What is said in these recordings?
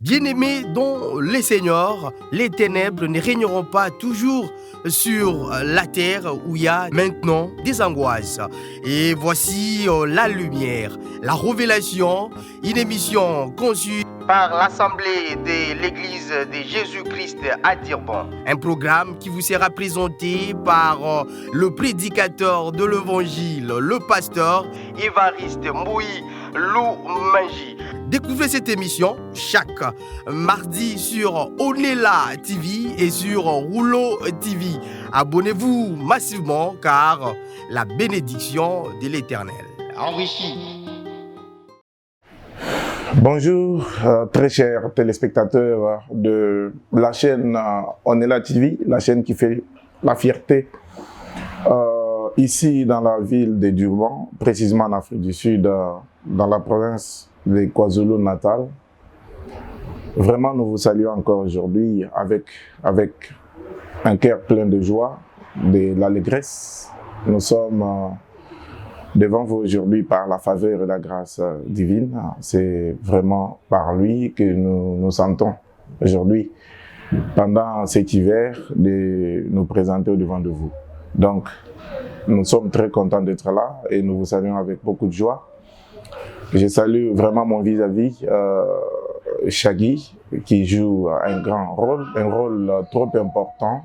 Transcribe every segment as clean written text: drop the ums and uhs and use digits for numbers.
Bien-aimés dans les seigneurs, les ténèbres ne régneront pas toujours sur la terre où il y a maintenant des angoisses. Et voici la lumière, la révélation, une émission conçue par l'Assemblée de l'Église de Jésus-Christ à Durban. Un programme qui vous sera présenté par le prédicateur de l'Évangile, le pasteur Évariste Mouy Loumanji. Découvrez cette émission chaque mardi sur Onela TV et sur Rouleau TV. Abonnez-vous massivement car la bénédiction de l'Éternel enrichit. Bonjour, très chers téléspectateurs de la chaîne Onela TV, la chaîne qui fait la fierté ici dans la ville de Durban, précisément en Afrique du Sud, dans la province de KwaZulu-Natal. Vraiment, nous vous saluons encore aujourd'hui avec un cœur plein de joie, de l'allégresse. Nous sommes devant vous aujourd'hui par la faveur et la grâce divine. C'est vraiment par lui que nous nous sentons aujourd'hui, pendant cet hiver, de nous présenter au devant de vous. Donc, nous sommes très contents d'être là et nous vous saluons avec beaucoup de joie. Je salue vraiment mon vis-à-vis, Shaggy, qui joue un rôle trop important.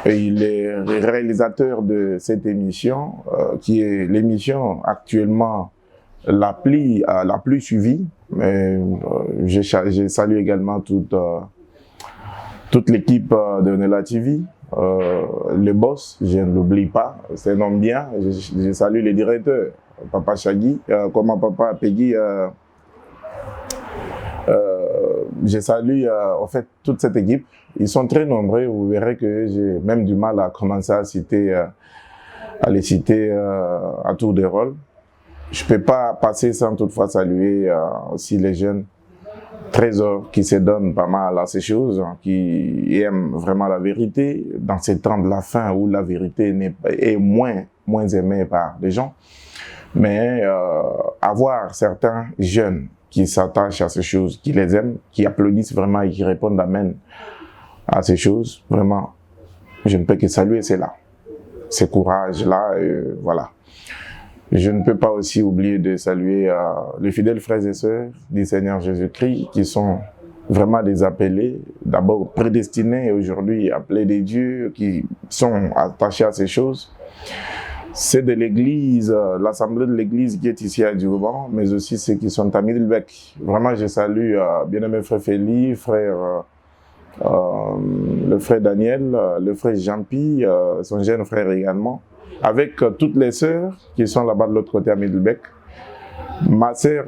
Et il est réalisateur de cette émission, qui est l'émission actuellement la plus suivie. Mais je salue également toute l'équipe de Onela TV. Le boss, je ne l'oublie pas, c'est un homme bien. Je salue les directeurs, Papa Shaggy, comment Papa Peggy. Je salue en fait toute cette équipe. Ils sont très nombreux. Vous verrez que j'ai même du mal à commencer à les citer à tour de rôle. Je peux pas passer sans toutefois saluer aussi les jeunes trésors qui se donnent pas mal à ces choses, qui aiment vraiment la vérité dans ces temps de la fin où la vérité est moins aimée par les gens. Mais avoir certains jeunes qui s'attachent à ces choses, qui les aiment, qui applaudissent vraiment et qui répondent amen à ces choses, vraiment, je ne peux que saluer cela, ce courage-là, voilà. Je ne peux pas aussi oublier de saluer les fidèles frères et sœurs du Seigneur Jésus-Christ qui sont vraiment des appelés, d'abord prédestinés et aujourd'hui appelés des dieux, qui sont attachés à ces choses. C'est de l'église, l'assemblée de l'église qui est ici à Durban, mais aussi ceux qui sont à Middelbeek. Vraiment, je salue bien-aimé frère Félix, le frère Daniel, le frère Jean-Pi, son jeune frère également, avec toutes les sœurs qui sont là-bas de l'autre côté à Middelbeek. Ma sœur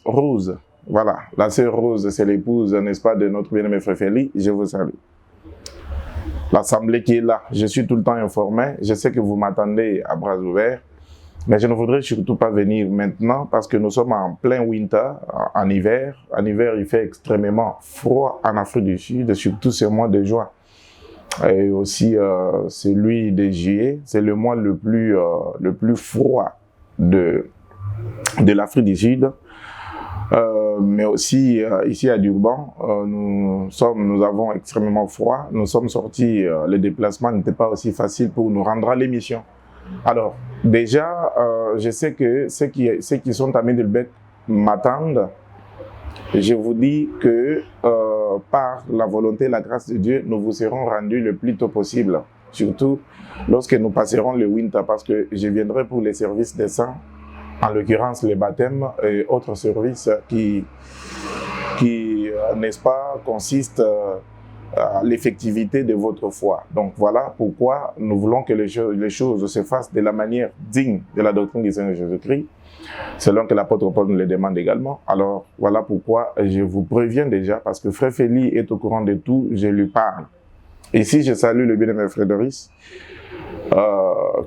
Rose, voilà, la sœur Rose, c'est l'épouse, n'est-ce pas, de notre bien-aimé frère Félix, je vous salue. L'assemblée qui est là, je suis tout le temps informé, je sais que vous m'attendez à bras ouverts, mais je ne voudrais surtout pas venir maintenant parce que nous sommes en plein winter, en hiver. En hiver, il fait extrêmement froid en Afrique du Sud, surtout ce mois de juin. Et aussi, celui de juillet, c'est le mois le plus froid de l'Afrique du Sud. Mais aussi ici à Durban, nous avons extrêmement froid. Nous sommes sortis, le déplacement n'était pas aussi facile pour nous rendre à l'émission. Alors, déjà, je sais que ceux qui sont à Middelbeek m'attendent. Je vous dis que par la volonté et la grâce de Dieu, nous vous serons rendus le plus tôt possible. Surtout lorsque nous passerons le winter, parce que je viendrai pour les services des saints, en l'occurrence les baptêmes et autres services qui n'est-ce pas, consistent à l'effectivité de votre foi. Donc voilà pourquoi nous voulons que les choses se fassent de la manière digne de la doctrine du Seigneur Jésus-Christ, selon que l'apôtre Paul nous le demande également. Alors voilà pourquoi je vous préviens déjà, parce que frère Félix est au courant de tout, je lui parle. Ici, je salue le bien-aimé frère Doris,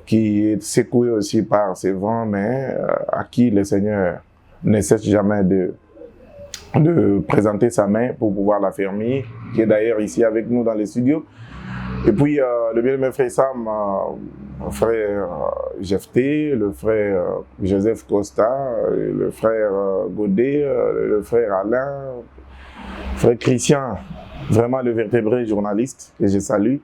qui est secoué aussi par ces vents, mais à qui le Seigneur ne cesse jamais de présenter sa main pour pouvoir l'affermir, qui est d'ailleurs ici avec nous dans les studios. Et puis le bien-aimé frère Sam, frère Jephté, le frère Joseph Costa, le frère Godet, le frère Alain, le frère Christian, vraiment le vertébré journaliste que je salue.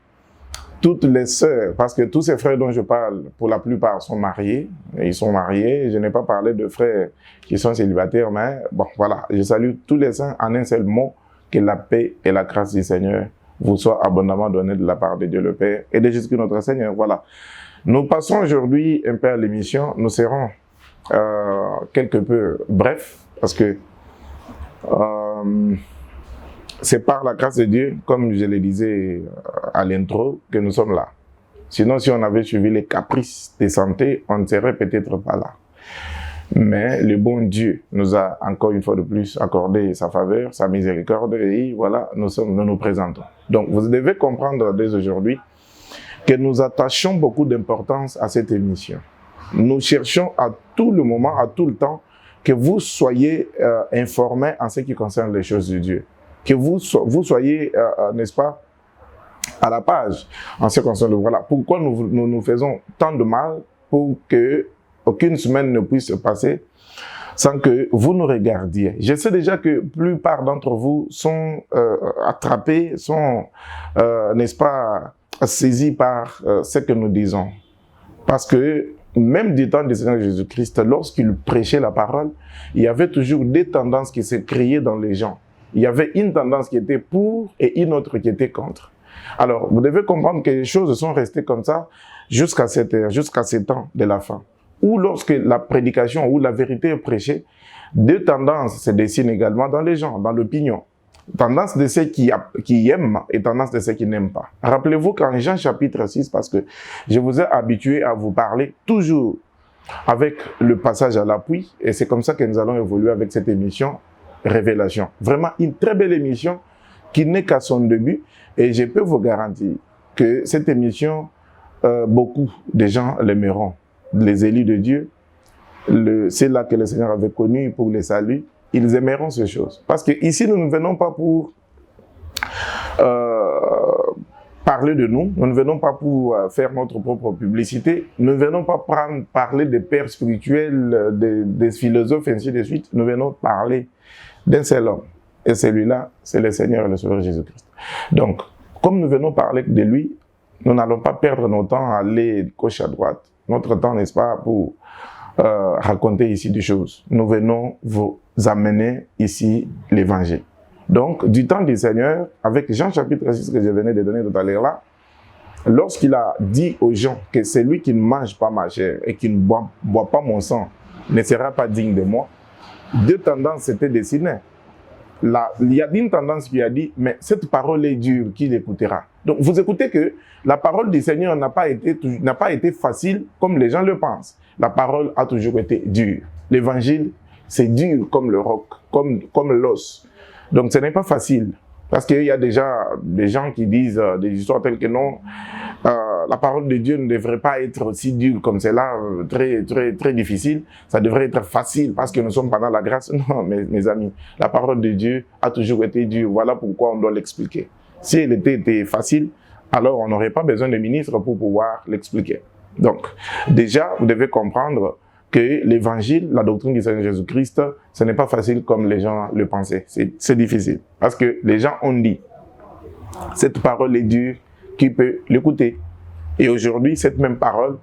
Toutes les sœurs, parce que tous ces frères dont je parle, pour la plupart sont mariés, ils sont mariés, je n'ai pas parlé de frères qui sont célibataires, mais bon, voilà, je salue tous les saints en un seul mot, que la paix et la grâce du Seigneur vous soient abondamment données de la part de Dieu le Père et de Jésus notre Seigneur, voilà. Nous passons aujourd'hui un peu à l'émission, nous serons quelque peu brefs, parce que c'est par la grâce de Dieu, comme je le disais à l'intro, que nous sommes là. Sinon, si on avait suivi les caprices de santé, on ne serait peut-être pas là. Mais le bon Dieu nous a encore une fois de plus accordé sa faveur, sa miséricorde, et voilà, nous nous présentons. Donc, vous devez comprendre dès aujourd'hui que nous attachons beaucoup d'importance à cette émission. Nous cherchons à tout le moment, à tout le temps, que vous soyez informés en ce qui concerne les choses de Dieu. Que vous soyez, n'est-ce pas, à la page en ce qui concerne le voilà. Pourquoi nous faisons tant de mal pour que aucune semaine ne puisse se passer sans que vous nous regardiez. Je sais déjà que la plupart d'entre vous sont attrapés, sont, n'est-ce pas, saisis par ce que nous disons. Parce que même du temps du Seigneur Jésus-Christ, lorsqu'il prêchait la parole, il y avait toujours des tendances qui se créaient dans les gens. Il y avait une tendance qui était pour et une autre qui était contre. Alors, vous devez comprendre que les choses sont restées comme ça jusqu'à cette heure, jusqu'à ce temps de la fin. Ou lorsque la prédication ou la vérité est prêchée, deux tendances se dessinent également dans les gens, dans l'opinion. Tendance de ceux qui aiment et tendance de ceux qui n'aiment pas. Rappelez-vous qu'en Jean chapitre 6, parce que je vous ai habitué à vous parler toujours avec le passage à l'appui, et c'est comme ça que nous allons évoluer avec cette émission Révélation. Vraiment une très belle émission qui n'est qu'à son début, et je peux vous garantir que cette émission, beaucoup de gens l'aimeront. Les élus de Dieu, c'est là que le Seigneur avait connu pour les saluts, ils aimeront ces choses. Parce que ici, nous ne venons pas pour parler de nous, nous ne venons pas pour faire notre propre publicité, nous ne venons pas parler des pères spirituels, des philosophes, ainsi de suite, nous venons parler d'un seul homme. Et celui-là, c'est le Seigneur et le Sauveur Jésus-Christ. Donc, comme nous venons parler de lui, nous n'allons pas perdre notre temps à aller de gauche à droite. Notre temps, n'est-ce pas, pour raconter ici des choses. Nous venons vous amener ici l'évangile. Donc, du temps du Seigneur, avec Jean chapitre 6 que je venais de donner tout à l'heure là, lorsqu'il a dit aux gens que celui qui ne mange pas ma chair et qui ne boit pas mon sang ne sera pas digne de moi, deux tendances s'étaient dessinées. Là, il y a une tendance qui a dit, mais cette parole est dure, qui l'écoutera? Donc, vous écoutez que la parole du Seigneur n'a pas été facile comme les gens le pensent. La parole a toujours été dure. L'évangile, c'est dur comme le roc, comme l'os. Donc, ce n'est pas facile. Parce qu'il y a déjà des gens qui disent des histoires telles que non, la parole de Dieu ne devrait pas être aussi dure comme cela, très, très, très difficile. Ça devrait être facile parce que nous sommes pendant la grâce. Non, mes amis, la parole de Dieu a toujours été dure. Voilà pourquoi on doit l'expliquer. Si elle était facile, alors on n'aurait pas besoin de ministres pour pouvoir l'expliquer. Donc, déjà, vous devez comprendre que l'évangile, la doctrine du Seigneur Jésus-Christ, ce n'est pas facile comme les gens le pensaient. C'est difficile. Parce que les gens ont dit, cette parole est dure, qui peut l'écouter? Et aujourd'hui, cette même parole,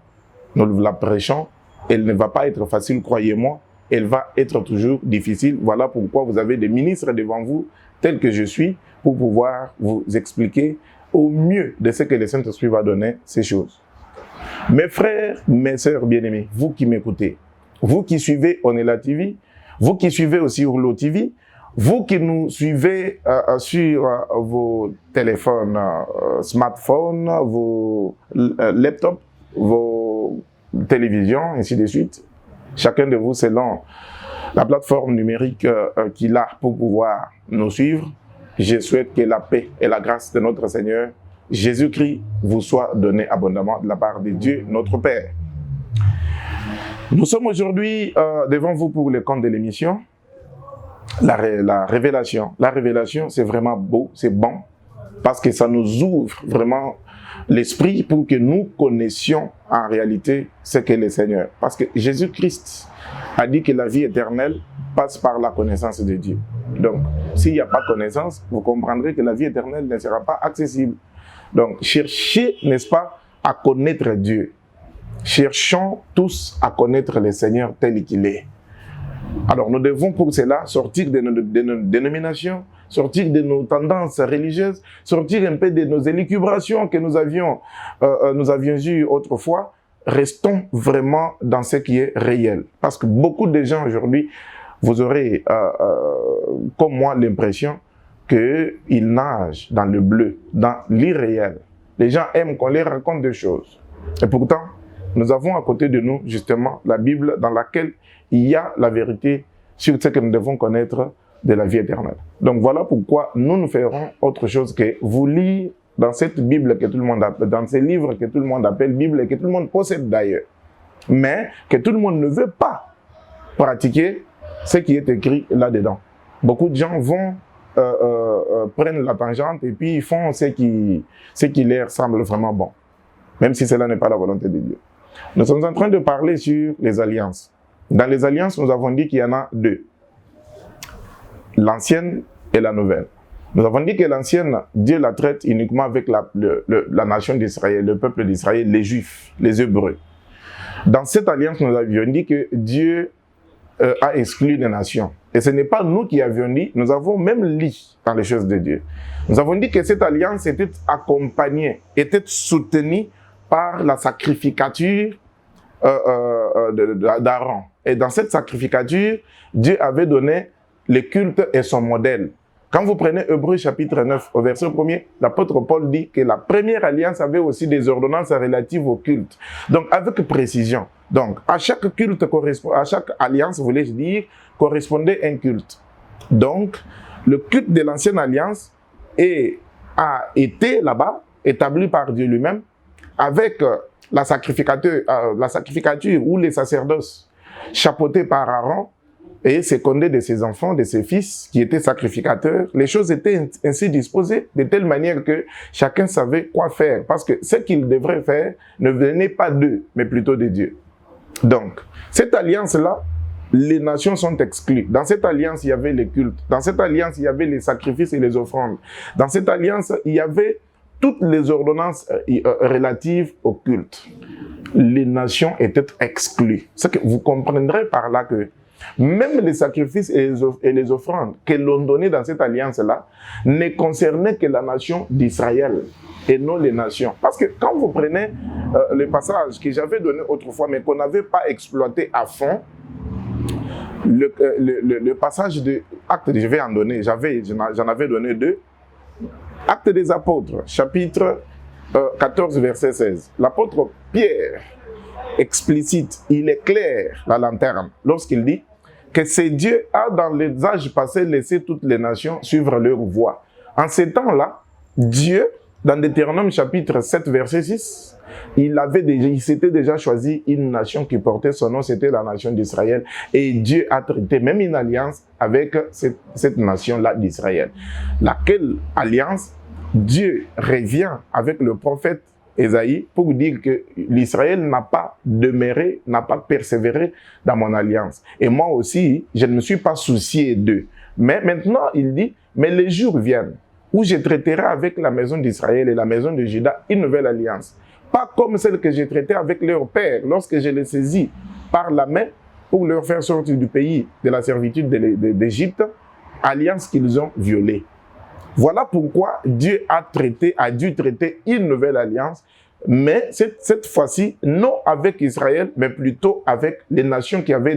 nous la prêchons, elle ne va pas être facile, croyez-moi, elle va être toujours difficile. Voilà pourquoi vous avez des ministres devant vous, tels que je suis, pour pouvoir vous expliquer au mieux de ce que le Saint-Esprit va donner ces choses. Mes frères, mes sœurs bien-aimés, vous qui m'écoutez, vous qui suivez Onela TV, vous qui suivez aussi Urlo TV, vous qui nous suivez sur vos téléphones, smartphones, vos laptops, vos télévisions, ainsi de suite, chacun de vous selon la plateforme numérique qu'il a pour pouvoir nous suivre, je souhaite que la paix et la grâce de notre Seigneur Jésus-Christ vous soit donné abondamment de la part de Dieu, notre Père. Nous sommes aujourd'hui devant vous pour le compte de l'émission. La révélation. La révélation, c'est vraiment beau, c'est bon, parce que ça nous ouvre vraiment l'Esprit pour que nous connaissions en réalité ce qu'est le Seigneur. Parce que Jésus-Christ a dit que la vie éternelle passe par la connaissance de Dieu. Donc, s'il n'y a pas de connaissance, vous comprendrez que la vie éternelle ne sera pas accessible. Donc, cherchez, n'est-ce pas, à connaître Dieu. Cherchons tous à connaître le Seigneur tel qu'il est. Alors, nous devons pour cela sortir de nos dénominations, sortir de nos tendances religieuses, sortir un peu de nos élucubrations que nous avions eues autrefois. Restons vraiment dans ce qui est réel. Parce que beaucoup de gens aujourd'hui, vous aurez, comme moi, l'impression qu'ils nagent dans le bleu, dans l'irréel. Les gens aiment qu'on leur raconte des choses. Et pourtant, nous avons à côté de nous, justement, la Bible dans laquelle il y a la vérité sur ce que nous devons connaître de la vie éternelle. Donc voilà pourquoi nous ferons autre chose que vous lire dans cette Bible que tout le monde appelle, dans ces livres que tout le monde appelle Bible et que tout le monde possède d'ailleurs. Mais que tout le monde ne veut pas pratiquer ce qui est écrit là-dedans. Beaucoup de gens vont prennent la tangente et puis ils font ce qui leur semble vraiment bon. Même si cela n'est pas la volonté de Dieu. Nous sommes en train de parler sur les alliances. Dans les alliances, nous avons dit qu'il y en a deux. L'ancienne et la nouvelle. Nous avons dit que l'ancienne, Dieu la traite uniquement avec la nation d'Israël, le peuple d'Israël, les Juifs, les Hébreux. Dans cette alliance, nous avions dit que Dieu a exclu les nations. Et ce n'est pas nous qui avions dit, nous avons même lu dans les choses de Dieu. Nous avons dit que cette alliance était accompagnée, était soutenue par la sacrificature d'Aaron. Et dans cette sacrificature, Dieu avait donné le culte et son modèle. Quand vous prenez Hébreux chapitre 9, au verset 1er, l'apôtre Paul dit que la première alliance avait aussi des ordonnances relatives au culte. Donc, avec précision. Donc, à chaque culte, à chaque alliance, voulais-je dire, correspondait un culte. Donc, le culte de l'ancienne alliance a été là-bas, établi par Dieu lui-même, avec la sacrificature ou les sacerdoces chapeautés par Aaron, et secondé de ses enfants, de ses fils, qui étaient sacrificateurs. Les choses étaient ainsi disposées de telle manière que chacun savait quoi faire. Parce que ce qu'il devrait faire ne venait pas d'eux, mais plutôt de Dieu. Donc, cette alliance-là, les nations sont exclues. Dans cette alliance, il y avait les cultes. Dans cette alliance, il y avait les sacrifices et les offrandes. Dans cette alliance, il y avait toutes les ordonnances relatives au culte. Les nations étaient exclues. Ce que vous comprendrez par là que même les sacrifices et les offrandes que l'on donnait dans cette alliance-là ne concernaient que la nation d'Israël et non les nations. Parce que quand vous prenez le passage que j'avais donné autrefois, mais qu'on n'avait pas exploité à fond, le passage de Actes, je vais en donner, j'en avais donné deux. Actes des Apôtres, chapitre 14, verset 16. L'apôtre Pierre explicite, il est clair, la lanterne, lorsqu'il dit que c'est Dieu a dans les âges passés laissé toutes les nations suivre leur voie. En ces temps-là, Dieu, dans Deutéronome chapitre 7, verset 6, il s'était déjà choisi une nation qui portait son nom, c'était la nation d'Israël. Et Dieu a traité même une alliance avec cette nation-là d'Israël. Laquelle alliance, Dieu revient avec le prophète Ésaïe pour dire que l'Israël n'a pas demeuré, n'a pas persévéré dans mon alliance. Et moi aussi, je ne me suis pas soucié d'eux. Mais maintenant, il dit, mais les jours viennent où je traiterai avec la maison d'Israël et la maison de Juda une nouvelle alliance. Pas comme celle que j'ai traitée avec leur père lorsque je les saisis par la main pour leur faire sortir du pays de la servitude d'Égypte, alliance qu'ils ont violée. Voilà pourquoi Dieu a dû traiter une nouvelle alliance, mais cette fois-ci, non avec Israël, mais plutôt avec les nations qui avaient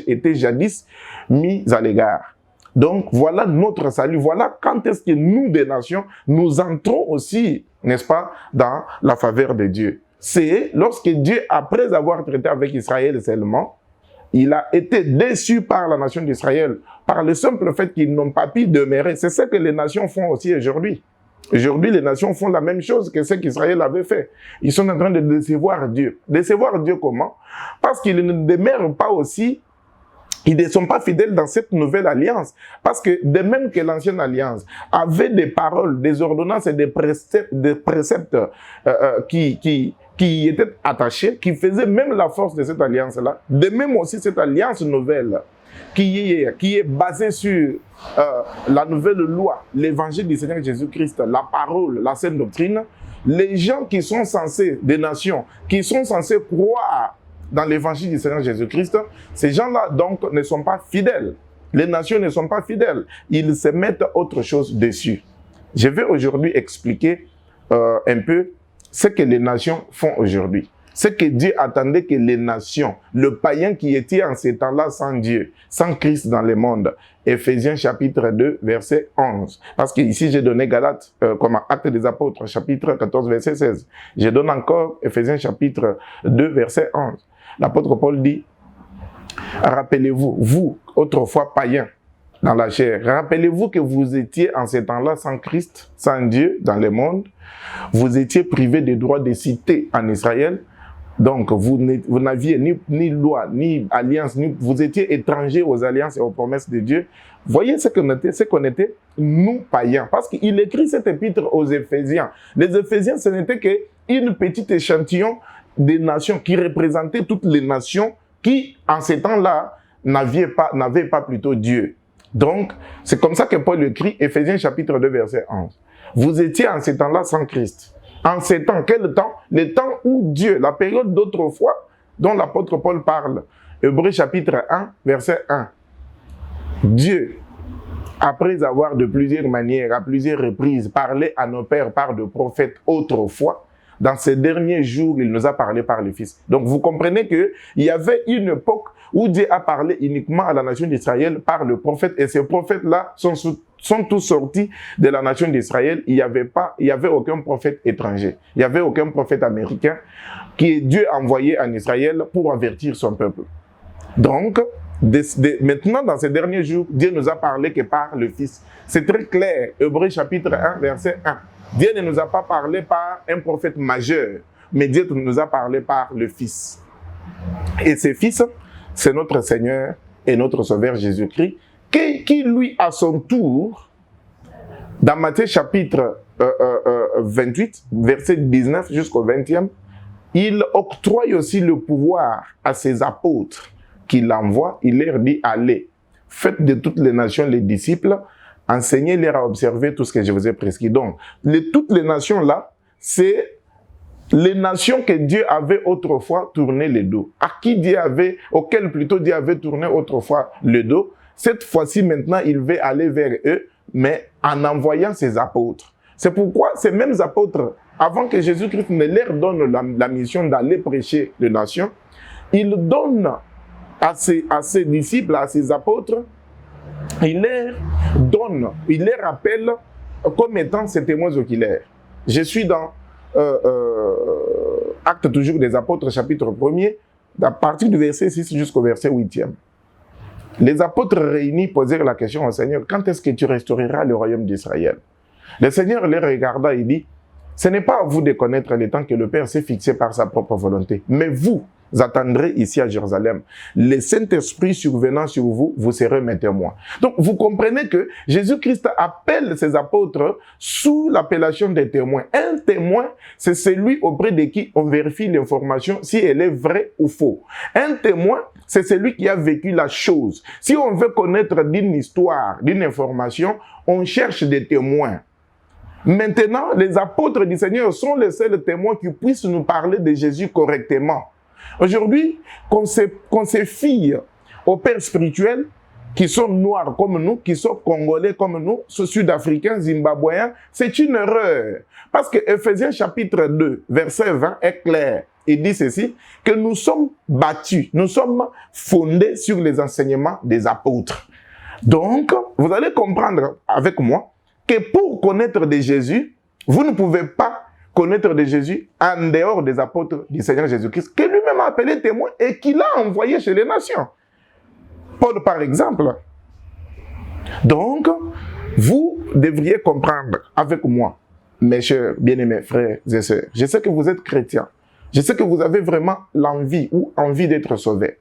été jadis mises à l'égard. Donc, voilà notre salut. Voilà quand est-ce que nous, des nations, nous entrons aussi, n'est-ce pas, dans la faveur de Dieu. C'est lorsque Dieu, après avoir traité avec Israël seulement, il a été déçu par la nation d'Israël, par le simple fait qu'ils n'ont pas pu demeurer. C'est ce que les nations font aussi aujourd'hui. Aujourd'hui, les nations font la même chose que ce qu'Israël avait fait. Ils sont en train de décevoir Dieu. Décevoir Dieu comment? Parce qu'ils ne demeurent pas aussi Ils ne sont pas fidèles dans cette nouvelle alliance. Parce que de même que l'ancienne alliance avait des paroles, des ordonnances et des préceptes qui étaient attachés, qui faisaient même la force de cette alliance-là, de même aussi cette alliance nouvelle qui est basée sur la nouvelle loi, l'évangile du Seigneur Jésus-Christ, la parole, la sainte doctrine, les gens qui sont censés, des nations, qui sont censés croire dans l'évangile du Seigneur Jésus-Christ, ces gens-là donc ne sont pas fidèles. Les nations ne sont pas fidèles. Ils se mettent autre chose dessus. Je vais aujourd'hui expliquer un peu ce que les nations font aujourd'hui. Ce que Dieu attendait que les nations, le païen qui était en ces temps-là sans Dieu, sans Christ dans le monde. Éphésiens chapitre 2, verset 11. Parce que ici j'ai donné Galates comme acte des apôtres, chapitre 14, verset 16. Je donne encore Éphésiens chapitre 2, verset 11. L'apôtre Paul dit, rappelez-vous, vous, autrefois païens dans la chair, rappelez-vous que vous étiez en ces temps-là sans Christ, sans Dieu dans le monde. Vous étiez privés des droits de cité en Israël. Donc, vous n'aviez ni loi, ni alliance, vous étiez étrangers aux alliances et aux promesses de Dieu. Voyez ce qu'on était, nous païens. Parce qu'il écrit cet épître aux Éphésiens. Les Éphésiens, ce n'était qu'une petite échantillon des nations qui représentaient toutes les nations qui, en ces temps-là, n'avaient pas plutôt Dieu. Donc, c'est comme ça que Paul écrit, Éphésiens chapitre 2, verset 11. Vous étiez en ces temps-là sans Christ. En ces temps, quel temps? Le temps où Dieu, la période d'autrefois dont l'apôtre Paul parle. Hébreux chapitre 1, verset 1. Dieu, après avoir de plusieurs manières, à plusieurs reprises, parlé à nos pères par de prophètes autrefois, dans ces derniers jours, il nous a parlé par le Fils. Donc vous comprenez qu'il y avait une époque où Dieu a parlé uniquement à la nation d'Israël par le prophète, et ces prophètes-là sont tous sortis de la nation d'Israël. Il y avait aucun prophète étranger. Il n'y avait aucun prophète américain qui Dieu a envoyé en Israël pour avertir son peuple. Donc, maintenant, dans ces derniers jours, Dieu nous a parlé que par le Fils. C'est très clair. Hébreux chapitre 1, verset 1. Dieu ne nous a pas parlé par un prophète majeur, mais Dieu nous a parlé par le Fils. Et ce Fils, c'est notre Seigneur et notre Sauveur Jésus-Christ, qui lui, à son tour, dans Matthieu chapitre 28, verset 19 jusqu'au 20e, il octroie aussi le pouvoir à ses apôtres qu'il envoie. Il leur dit, allez, faites de toutes les nations les disciples, enseignez-leur à observer tout ce que je vous ai prescrit. Donc, toutes les nations-là, c'est les nations que Dieu avait autrefois tourné le dos. Auquel plutôt Dieu avait tourné autrefois le dos. Cette fois-ci, maintenant, il veut aller vers eux, mais en envoyant ses apôtres. C'est pourquoi ces mêmes apôtres, avant que Jésus-Christ ne leur donne la mission d'aller prêcher les nations, il donne à ses disciples, à ses apôtres, il leur rappelle comme étant ses témoins oculaires. Je suis dans Acte toujours des apôtres, chapitre 1er, à partir du verset 6 jusqu'au verset 8e. Les apôtres réunis posèrent la question au Seigneur, quand est-ce que tu restaureras le royaume d'Israël? Le Seigneur les regarda et dit, ce n'est pas à vous de connaître le temps que le Père s'est fixé par sa propre volonté, mais vous attendrez ici à Jérusalem. Le Saint-Esprit survenant sur vous, vous serez mes témoins. Donc, vous comprenez que Jésus-Christ appelle ses apôtres sous l'appellation des témoins. Un témoin, c'est celui auprès de qui on vérifie l'information si elle est vraie ou fausse. Un témoin, c'est celui qui a vécu la chose. Si on veut connaître d'une histoire, d'une information, on cherche des témoins. Maintenant, les apôtres du Seigneur sont les seuls témoins qui puissent nous parler de Jésus correctement. Aujourd'hui, qu'on se fie aux pères spirituels qui sont noirs comme nous, qui sont congolais comme nous, sud-africains, zimbabwéens, c'est une erreur. Parce que Éphésiens chapitre 2, verset 20 est clair. Il dit ceci, que nous sommes battus, nous sommes fondés sur les enseignements des apôtres. Donc, vous allez comprendre avec moi que pour connaître de Jésus, vous ne pouvez pas connaître de Jésus en dehors des apôtres du Seigneur Jésus-Christ, que lui-même a appelé témoin et qu'il a envoyé chez les nations. Paul, par exemple. Donc, vous devriez comprendre avec moi, mes chers bien-aimés frères et sœurs, je sais que vous êtes chrétiens, je sais que vous avez vraiment l'envie ou envie d'être sauvés.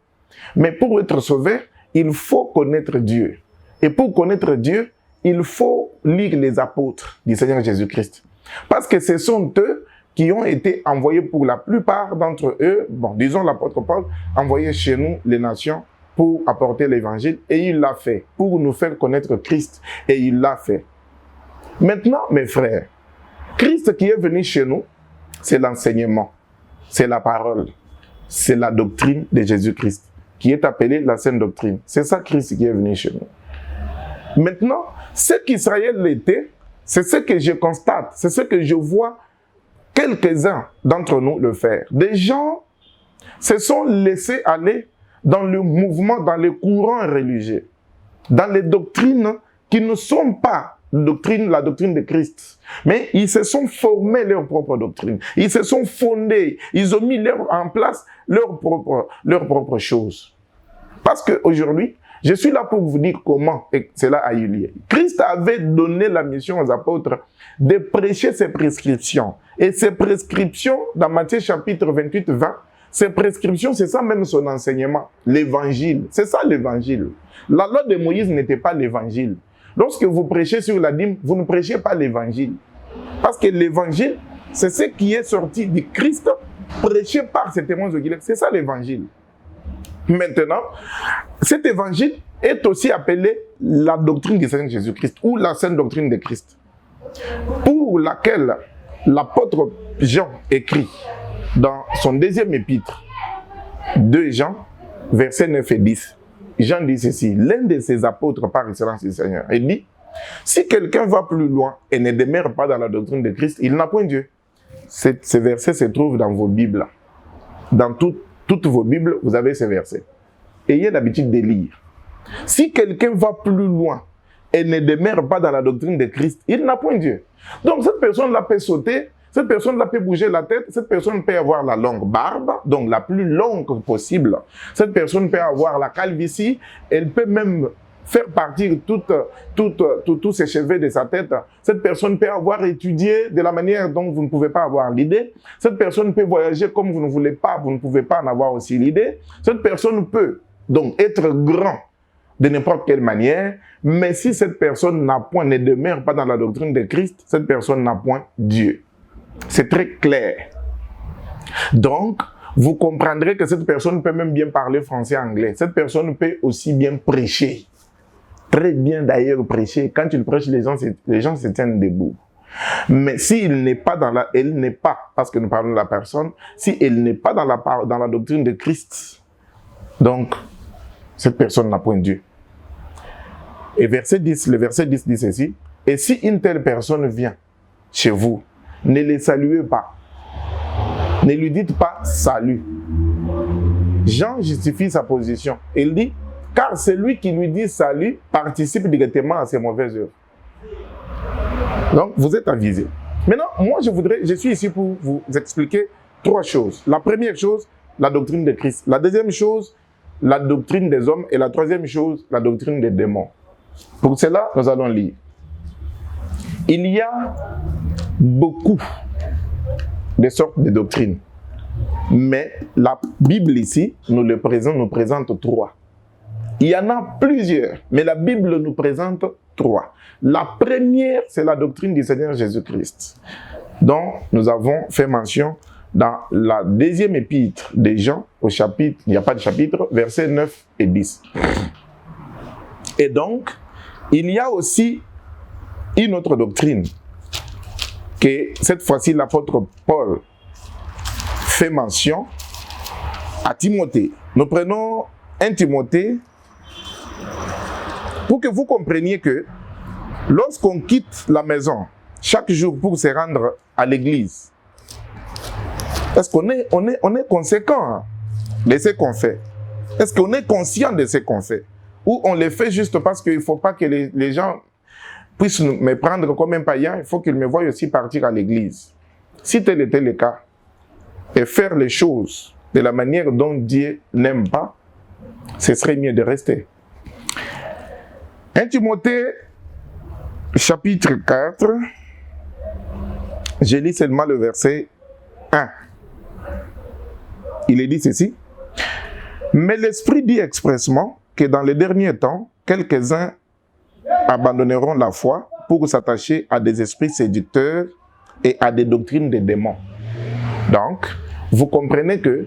Mais pour être sauvé, il faut connaître Dieu. Et pour connaître Dieu, il faut lire les apôtres du Seigneur Jésus-Christ. Parce que ce sont eux qui ont été envoyés pour la plupart d'entre eux, bon, disons l'apôtre Paul, envoyé chez nous, les nations, pour apporter l'évangile. Et il l'a fait, pour nous faire connaître Christ. Et il l'a fait. Maintenant, mes frères, Christ qui est venu chez nous, c'est l'enseignement, c'est la parole, c'est la doctrine de Jésus-Christ, qui est appelée la sainte doctrine. C'est ça Christ qui est venu chez nous. Maintenant, ce qu'Israël était, c'est ce que je constate, c'est ce que je vois quelques-uns d'entre nous le faire. Des gens se sont laissés aller dans le mouvement, dans les courants religieux, dans les doctrines qui ne sont pas la doctrine de Christ. Mais ils se sont formés leur propre doctrine. Ils se sont fondés. Ils ont mis en place leur propre chose. Parce qu'aujourd'hui, je suis là pour vous dire comment cela a eu lieu. Christ avait donné la mission aux apôtres de prêcher ses prescriptions. Et ces prescriptions, dans Matthieu chapitre 28-20, ces prescriptions, c'est ça même son enseignement. L'évangile. C'est ça l'évangile. La loi de Moïse n'était pas l'évangile. Lorsque vous prêchez sur la dîme, vous ne prêchez pas l'évangile. Parce que l'évangile, c'est ce qui est sorti du Christ, prêché par ces témoins oculaires. C'est ça l'évangile. Maintenant, cet évangile est aussi appelé la doctrine du Seigneur Jésus-Christ ou la sainte doctrine de Christ, pour laquelle l'apôtre Jean écrit dans son deuxième épître, 2 Jean, versets 9 et 10. Jean dit ceci, l'un de ses apôtres par excellence du Seigneur, il dit, si quelqu'un va plus loin et ne demeure pas dans la doctrine de Christ, il n'a point Dieu. Ces versets se trouvent dans vos Bibles. Dans toutes vos Bibles, vous avez ces versets. Ayez l'habitude de lire. Si quelqu'un va plus loin et ne demeure pas dans la doctrine de Christ, il n'a point Dieu. Donc cette personne-là peut sauter, cette personne-là peut bouger la tête, cette personne peut avoir la longue barbe, donc la plus longue possible. Cette personne peut avoir la calvitie, elle peut même faire partir tous ses cheveux de sa tête. Cette personne peut avoir étudié de la manière dont vous ne pouvez pas avoir l'idée. Cette personne peut voyager comme vous ne voulez pas, vous ne pouvez pas en avoir aussi l'idée. Cette personne peut donc être grand de n'importe quelle manière, mais si cette personne n'a point, ne demeure pas dans la doctrine de Christ, cette personne n'a point Dieu. C'est très clair. Donc, vous comprendrez que cette personne peut même bien parler français et anglais. Cette personne peut aussi bien prêcher. Très bien d'ailleurs prêcher. Quand il prêche, les gens se tiennent debout. Mais s'il n'est pas elle n'est pas, parce que nous parlons de la personne, si elle n'est pas dans la doctrine de Christ, donc, cette personne n'a point Dieu. Et le verset 10 dit ceci, et si une telle personne vient chez vous, ne les saluez pas. Ne lui dites pas salut. Jean justifie sa position. Il dit, car celui qui lui dit salut participe directement à ses mauvaises œuvres. Donc, vous êtes avisé. Maintenant, moi, je suis ici pour vous expliquer 3 choses. La première chose, la doctrine de Christ. La deuxième chose, la doctrine des hommes. Et la troisième chose, la doctrine des démons. Pour cela, nous allons lire. Il y a beaucoup de sortes de doctrines. Mais la Bible ici nous présente 3. Il y en a plusieurs, mais la Bible nous présente 3. La première, c'est la doctrine du Seigneur Jésus-Christ, dont nous avons fait mention dans la deuxième épître de Jean, au chapitre, il n'y a pas de chapitre, versets 9 et 10. Et donc, il y a aussi une autre doctrine, que cette fois-ci l'apôtre Paul fait mention à Timothée. Nous prenons 1 Timothée pour que vous compreniez que lorsqu'on quitte la maison chaque jour pour se rendre à l'église, est-ce qu'on est conséquent de ce qu'on fait? Est-ce qu'on est conscient de ce qu'on fait? Ou on le fait juste parce qu'il ne faut pas que les gens puissent me prendre comme un païen, il faut qu'ils me voient aussi partir à l'église. Si tel était le cas, et faire les choses de la manière dont Dieu n'aime pas, ce serait mieux de rester. 1 Timothée, chapitre 4, je lis seulement le verset 1. Il est dit ceci. Mais l'Esprit dit expressement que que dans les derniers temps, quelques-uns abandonneront la foi pour s'attacher à des esprits séducteurs et à des doctrines des démons. Donc, vous comprenez que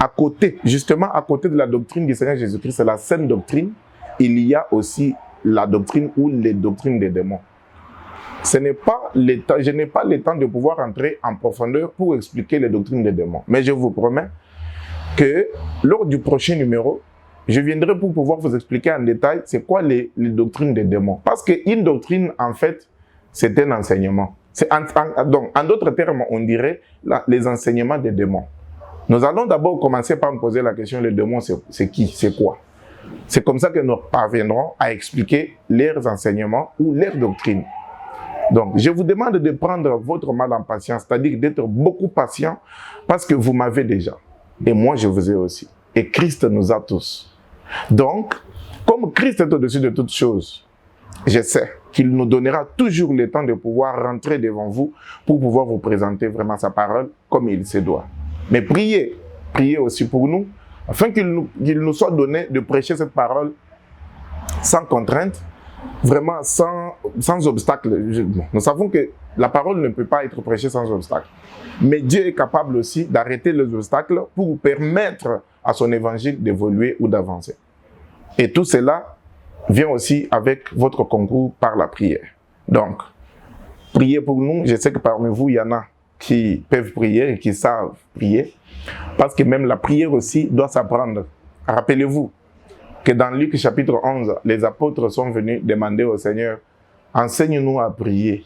à côté, justement à côté de la doctrine du Seigneur Jésus-Christ, c'est la saine doctrine, il y a aussi la doctrine ou les doctrines des démons. Je n'ai pas le temps de pouvoir entrer en profondeur pour expliquer les doctrines des démons. Mais je vous promets que lors du prochain numéro, je viendrai pour pouvoir vous expliquer en détail c'est quoi les doctrines des démons. Parce qu'une doctrine, en fait, c'est un enseignement. Donc, en d'autres termes, on dirait les enseignements des démons. Nous allons d'abord commencer par nous poser la question, les démons, c'est qui, c'est quoi? C'est comme ça que nous parviendrons à expliquer leurs enseignements ou leurs doctrines. Donc, je vous demande de prendre votre mal en patience, c'est-à-dire d'être beaucoup patient parce que vous m'avez déjà. Et moi, je vous ai aussi. Et Christ nous a tous. Donc, comme Christ est au-dessus de toutes choses, je sais qu'il nous donnera toujours le temps de pouvoir rentrer devant vous pour pouvoir vous présenter vraiment sa parole comme il se doit. Mais priez aussi pour nous, afin qu'il nous soit donné de prêcher cette parole sans contrainte, vraiment sans obstacle. Nous savons que la parole ne peut pas être prêchée sans obstacle. Mais Dieu est capable aussi d'arrêter les obstacles pour permettre à son évangile d'évoluer ou d'avancer. Et tout cela vient aussi avec votre concours par la prière. Donc, priez pour nous. Je sais que parmi vous, il y en a qui peuvent prier et qui savent prier. Parce que même la prière aussi doit s'apprendre. Rappelez-vous que dans Luc chapitre 11, les apôtres sont venus demander au Seigneur, enseigne-nous à prier,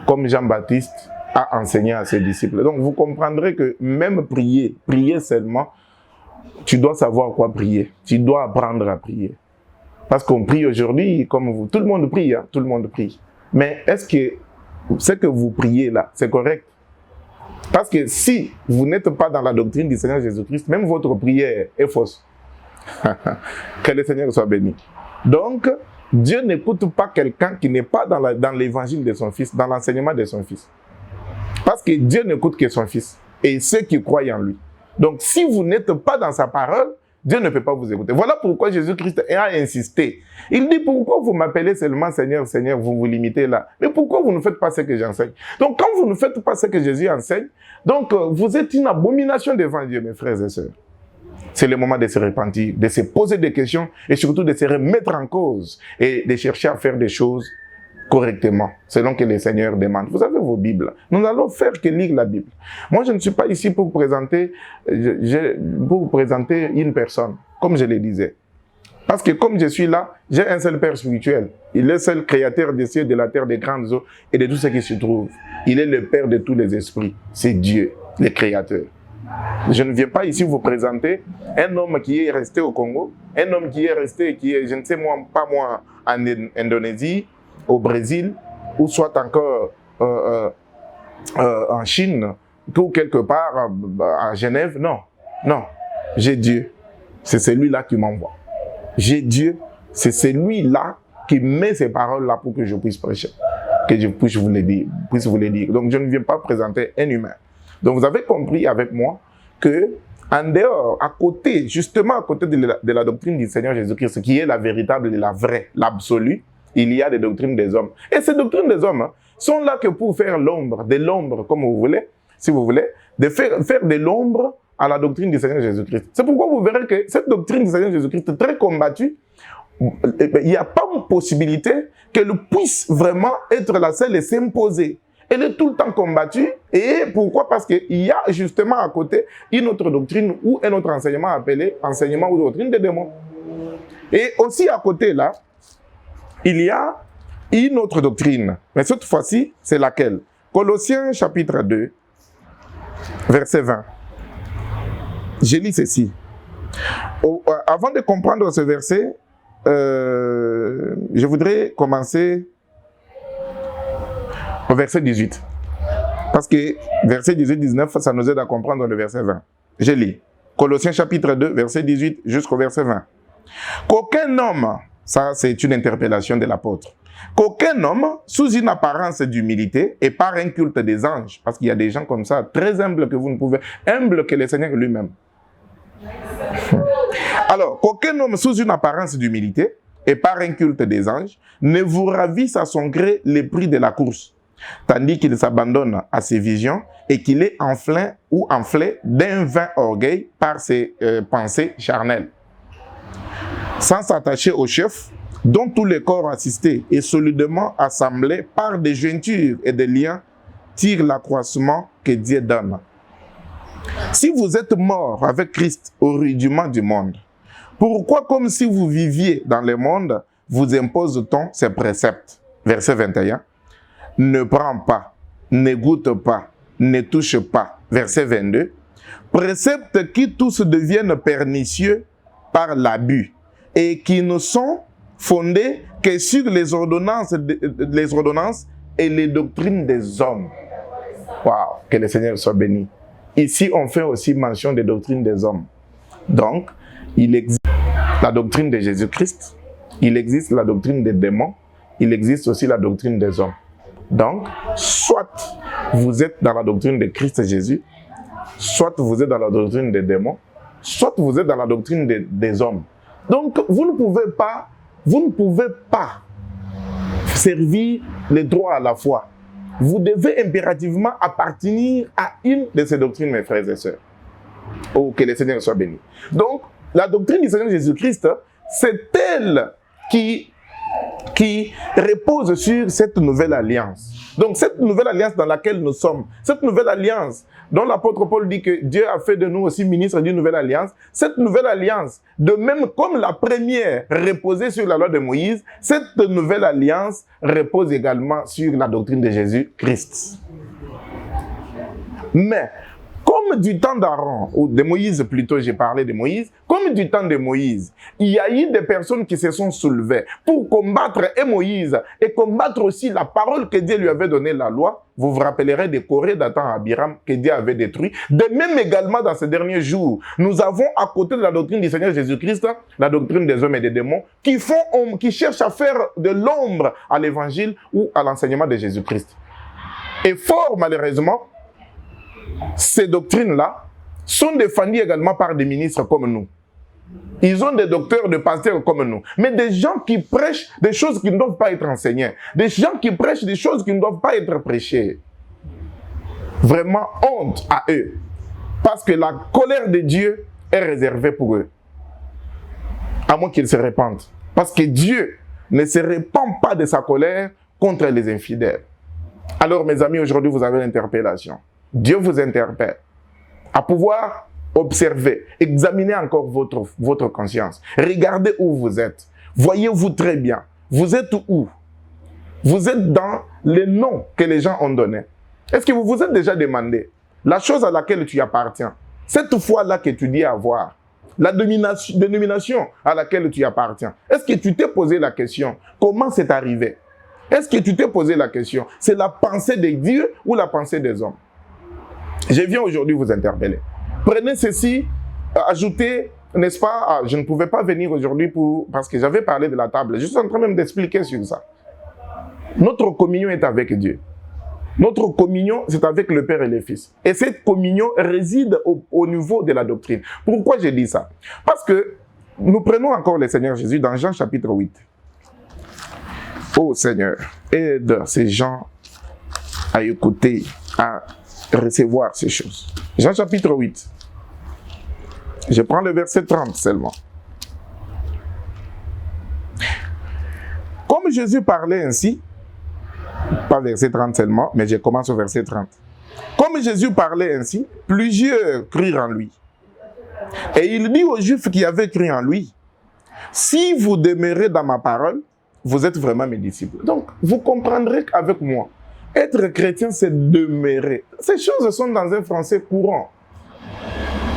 comme Jean-Baptiste a enseigné à ses disciples. Donc vous comprendrez que même prier seulement, tu dois savoir quoi prier. Tu dois apprendre à prier. Parce qu'on prie aujourd'hui comme vous. Tout le monde prie, hein? Tout le monde prie. Mais est-ce que ce que vous priez là, c'est correct? Parce que si vous n'êtes pas dans la doctrine du Seigneur Jésus-Christ, même votre prière est fausse. Que le Seigneur soit béni. Donc, Dieu n'écoute pas quelqu'un qui n'est pas dans l'évangile de son Fils, dans l'enseignement de son Fils. Parce que Dieu n'écoute que son Fils et ceux qui croient en lui. Donc, si vous n'êtes pas dans sa parole, Dieu ne peut pas vous écouter. Voilà pourquoi Jésus-Christ a insisté. Il dit, pourquoi vous m'appelez seulement Seigneur, Seigneur, vous vous limitez là? Mais pourquoi vous ne faites pas ce que j'enseigne? Donc, quand vous ne faites pas ce que Jésus enseigne, donc vous êtes une abomination devant Dieu, mes frères et sœurs. C'est le moment de se repentir, de se poser des questions et surtout de se remettre en cause et de chercher à faire des choses correctement, selon que le Seigneur demande. Vous avez vos Bibles. Nous n'allons faire que lire la Bible. Moi, je ne suis pas ici pour vous présenter une personne, comme je le disais. Parce que comme je suis là, j'ai un seul Père spirituel. Il est le seul créateur des cieux, de la terre, des grandes eaux et de tout ce qui se trouve. Il est le Père de tous les esprits. C'est Dieu, le Créateur. Je ne viens pas ici vous présenter un homme qui est resté au Congo, un homme qui est resté, je ne sais pas moi, en Indonésie, au Brésil, ou soit encore en Chine, ou quelque part à Genève. Non, non, j'ai Dieu. C'est celui-là qui m'envoie. J'ai Dieu, c'est celui-là qui met ces paroles-là pour que je puisse prêcher, que je puisse vous les dire. Donc je ne viens pas présenter un humain. Donc vous avez compris avec moi que en dehors, à côté, justement à côté de la doctrine du Seigneur Jésus-Christ, qui est la véritable et la vraie, l'absolue, il y a des doctrines des hommes. Et ces doctrines des hommes sont là que pour faire de l'ombre, comme vous voulez, si vous voulez, de faire de l'ombre à la doctrine du Seigneur Jésus-Christ. C'est pourquoi vous verrez que cette doctrine du Seigneur Jésus-Christ est très combattue. Il n'y a pas une possibilité qu'elle puisse vraiment être la seule et s'imposer. Elle est tout le temps combattue. Et pourquoi? Parce qu'il y a justement à côté une autre doctrine ou un autre enseignement appelé enseignement ou doctrine des démons. Et aussi à côté là, il y a une autre doctrine. Mais cette fois-ci, c'est laquelle? Colossiens chapitre 2, verset 20. Je lis ceci. Avant de comprendre ce verset, je voudrais commencer au verset 18. Parce que verset 18-19, ça nous aide à comprendre le verset 20. Je lis. Colossiens chapitre 2, verset 18 jusqu'au verset 20. Qu'aucun homme, ça c'est une interpellation de l'apôtre, qu'aucun homme, sous une apparence d'humilité et par un culte des anges, parce qu'il y a des gens comme ça, très humbles que vous ne pouvez, humbles que le Seigneur lui-même. Alors, qu'aucun homme sous une apparence d'humilité et par un culte des anges ne vous ravisse à son gré les prix de la course, tandis qu'il s'abandonne à ses visions et qu'il est enflé d'un vain orgueil par ses pensées charnelles. Sans s'attacher au chef, dont tous les corps assistés et solidement assemblés par des jointures et des liens tirent l'accroissement que Dieu donne. Si vous êtes mort avec Christ au rudiment du monde, pourquoi, comme si vous viviez dans le monde, vous impose-t-on ces préceptes? Verset 21. Ne prends pas, ne goûte pas, ne touche pas. Verset 22. Préceptes qui tous deviennent pernicieux par l'abus et qui ne sont fondés que sur les ordonnances et les doctrines des hommes. Waouh, que le Seigneur soit béni. Ici, on fait aussi mention des doctrines des hommes. Donc, il existe la doctrine de Jésus-Christ, il existe la doctrine des démons, il existe aussi la doctrine des hommes. Donc, soit vous êtes dans la doctrine de Christ Jésus, soit vous êtes dans la doctrine des démons, soit vous êtes dans la doctrine des hommes. Donc, vous ne pouvez pas servir les trois à la fois. Vous devez impérativement appartenir à une de ces doctrines, mes frères et sœurs. Oh, que le Seigneur soit béni. Donc, la doctrine du Seigneur Jésus-Christ, c'est elle qui repose sur cette nouvelle alliance. Donc, cette nouvelle alliance dans laquelle nous sommes, cette nouvelle alliance dont l'apôtre Paul dit que Dieu a fait de nous aussi ministres d'une nouvelle alliance, cette nouvelle alliance, de même comme la première reposait sur la loi de Moïse, cette nouvelle alliance repose également sur la doctrine de Jésus-Christ. Mais, comme du temps d'Aaron, ou de Moïse plutôt, j'ai parlé de Moïse, comme du temps de Moïse, il y a eu des personnes qui se sont soulevées pour combattre Moïse et combattre aussi la parole que Dieu lui avait donnée, la loi. Vous vous rappellerez des Corées d'Athan à Abiram que Dieu avait détruit. De même également dans ces derniers jours, nous avons à côté de la doctrine du Seigneur Jésus-Christ, la doctrine des hommes et des démons qui cherchent à faire de l'ombre à l'évangile ou à l'enseignement de Jésus-Christ. Et fort malheureusement, ces doctrines-là sont défendues également par des ministres comme nous. Ils ont des docteurs, des pasteurs comme nous. Mais des gens qui prêchent des choses qui ne doivent pas être enseignées. Des gens qui prêchent des choses qui ne doivent pas être prêchées. Vraiment honte à eux. Parce que la colère de Dieu est réservée pour eux. À moins qu'ils se répandent. Parce que Dieu ne se répand pas de sa colère contre les infidèles. Alors mes amis, aujourd'hui vous avez l'interpellation. Dieu vous interpelle à pouvoir observer, examiner encore votre conscience. Regardez où vous êtes. Voyez-vous très bien. Vous êtes où? Vous êtes dans les noms que les gens ont donnés. Est-ce que vous vous êtes déjà demandé la chose à laquelle tu appartiens? Cette foi-là que tu dis avoir, la dénomination à laquelle tu appartiens. Est-ce que tu t'es posé la question, comment c'est arrivé? Est-ce que tu t'es posé la question, c'est la pensée de Dieu ou la pensée des hommes? Je viens aujourd'hui vous interpeller. Prenez ceci, ajoutez, n'est-ce pas, je ne pouvais pas venir aujourd'hui parce que j'avais parlé de la table. Je suis en train même d'expliquer sur ça. Notre communion est avec Dieu. Notre communion, c'est avec le Père et le Fils. Et cette communion réside au niveau de la doctrine. Pourquoi je dis ça? Parce que nous prenons encore le Seigneur Jésus dans Jean chapitre 8. Oh Seigneur, aide ces gens à écouter, à recevoir ces choses. Jean chapitre 8. Je prends le verset 30 seulement. Comme Jésus parlait ainsi, pas verset 30 seulement, mais je commence au verset 30. Comme Jésus parlait ainsi, plusieurs crurent en lui. Et il dit aux Juifs qui avaient cru en lui, si vous demeurez dans ma parole, vous êtes vraiment mes disciples. Donc, vous comprendrez qu'avec moi, être chrétien, c'est demeurer. Ces choses sont dans un français courant.